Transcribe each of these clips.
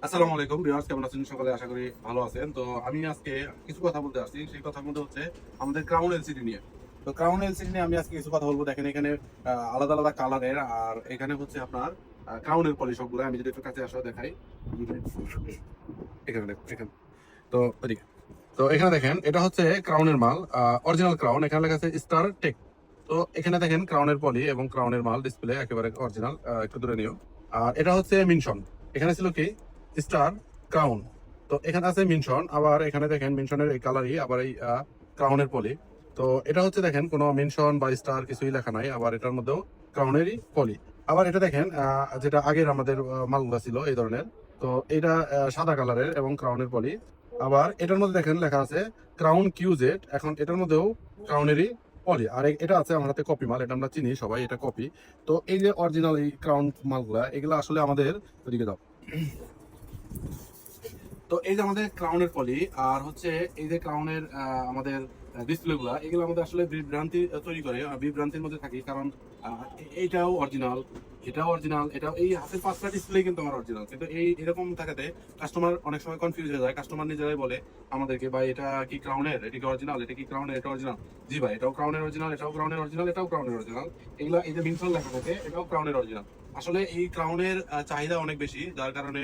আসসালামু আলাইকুম ভিউয়ার্স, কেমন আছেন? সকালে আশা করি ভালো আছেন। তো আমি আজকে কিছু কথা বলতে আসছি। সেই কথার মধ্যে হচ্ছে আমাদের ক্রাউন এলসিডি নিয়ে। তো ক্রাউন এলসিডি নিয়ে আমি আজকে কিছু কথা বলবো। দেখেন এখানে আলাদা আলাদা কালারের, আর এখানে হচ্ছে আপনার ক্রাউনের পলি সবগুলো। আমি যদি একটু কাছে আসা দেখাই, এখানে দেখুন, এখানে তো ওইদিকে। তো এখানে দেখেন এটা হচ্ছে ক্রাউনের মাল, অরিজিনাল ক্রাউন। এখানে লেখা আছে স্টার টেক। তো এখানে দেখেন ক্রাউনের পলি এবং ক্রাউনের মাল ডিসপ্লে একেবারে অরিজিনাল। একটু দূরে নিও। আর এটা হচ্ছে মিনশন। এখানে ছিল কি স্টার ক্রাউন। তো এখানে আছে মিনশন, আবার এখানে দেখেন মিনশনের এই কালারই, আবার এই ক্রাউনের পলি। তো এটা হচ্ছে দেখেন কোনো মেনশন বা স্টার কিছুই লেখা নাই, আবার এটার মধ্যেও ক্রাউনেরই পলি। আবার এটা দেখেন যেটা আগের আমাদের মালগুলা ছিল এই ধরনের। তো এটা সাদা কালারের এবং ক্রাউনের পলি। আবার এটার মধ্যে দেখেন লেখা আছে ক্রাউন কিউজেড। এখন এটার মধ্যেও ক্রাউনেরই পলি। আর এটা আছে আমার হাতে কপি মাল, এটা আমরা চিনি সবাই, এটা কপি। তো এই যে অরিজিনাল এই ক্রাউন মালগুলা, এগুলো আসলে আমাদের ওদিকে দাও। তো এই যে আমাদের ক্রাউনের পলি, আর হচ্ছে এই যে ক্রাউনের আমাদের ডিসপ্লে গুলা, এগুলো আমাদের আসলে বিভ্রান্তি তৈরি করে। বিভ্রান্তির মধ্যে থাকি, কারণ এইটাও অরিজিনাল, এটাও অরিজিনাল, এটাও এই হাতের পাঁচটা ডিসপ্লে কিন্তু আমার অরিজিনাল, কিন্তু এই এরকম থাকাতে কাস্টমার অনেক সময় কনফিউজ হয়ে যায়। কাস্টমার নিজেরাই বলে আমাদেরকে, ভাই এটা কি ক্রাউনের, এটা কি অরিজিনাল, এটা কি ক্রাউনের, এটা অরিজিনাল। জি ভাই, এটাও ক্রাউনের অরিজিনাল, এটাও ক্রাউনের অরিজিনাল, এটাও ক্রাউনের অরিজিনাল। এগুলা এই যে মিনসল লেখা থাকে, এটাও ক্রাউনের অরিজিনাল। আসলে এই ক্রাউনের চাহিদা অনেক বেশি, যার কারণে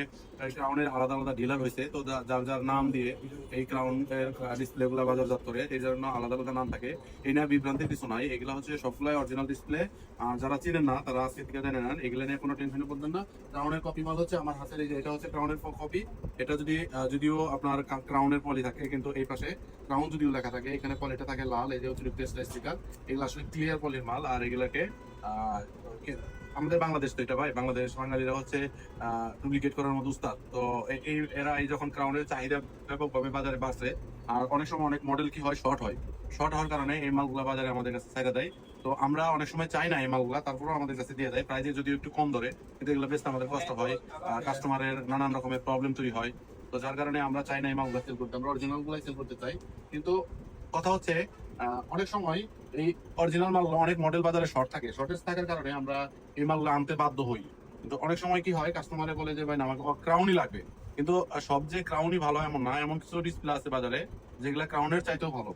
ক্রাউনের আলাদা আলাদা ডিলার হয়েছে। তো যার যার নাম দিয়ে এই ক্রাউনের ডিসপ্লে গুলা বাজারজাত করে, এই জন্য আলাদা আলাদা নাম থাকে। এই নিয়ে বিভ্রান্তির কিছু নাই, এগুলা হচ্ছে সবগুলাই অরিজিনাল ডিসপ্লে। আর যারা চিনেন না তারা আজকে থেকে জেনে নেন, এগুলো নিয়ে কোনো টেনশনে পড়বেন না। ক্রাউনের কপি মাল হচ্ছে আমার হাতের, এই যে এটা হচ্ছে ক্রাউনের কপি। এটা যদি যদিও আপনার ক্রাউনের পলি থাকে, কিন্তু এই পাশে ক্রাউন যদিও লেখা থাকে, এখানে পলিটা থাকে লাল। এই যে হচ্ছে রিপ্লেস স্টিকার, এগুলো আসলে ক্লিয়ার পলির মাল। আর এগুলাকে আহ আমাদের বাংলাদেশ তো, এটা ভাই বাংলাদেশ বাঙালিরা হচ্ছে ডুপ্লিকেট করার মতো উস্তাদ। তো এরা এই যখন ক্রাউনের চাহিদা ব্যাপকভাবে বাজারে বাড়ছে, আর অনেক সময় অনেক মডেল কি হয়, শর্ট হয়। শর্ট হওয়ার কারণে এই মালগুলা বাজারে আমাদের কাছে চাহিদা দেয়। তো আমরা অনেক সময় চাই না এই মালগুলা, তারপরেও আমাদের কাছে দিয়ে দেয়, প্রাইসে যদিও একটু কম ধরে, কিন্তু এগুলো বেচতে আমাদের কষ্ট হয়। কাস্টমারের নানান রকমের প্রবলেম তৈরি হয়। তো যার কারণে আমরা চাই না এই মালগুলা সেল করতে, আমরা অরিজিনাল গুলাই সেল করতে চাই। কিন্তু কথা হচ্ছে অনেক সময় এই অরিজিনাল মালগুলো অনেক মডেল বাজারে শর্ট থাকে, শর্টেজ থাকার কারণে আমরা এই মালগুলো আনতে বাধ্য হই। কিন্তু অনেক সময় কি হয়, কাস্টমারে বলে যে ভাই না, আমাকে ক্রাউনই লাগবে। কিন্তু সব যে ক্রাউনই ভালো এমন না, এমন কিছু ডিসপ্লে আছে বাজারে যেগুলা ক্রাউনের চাইতেও ভালো।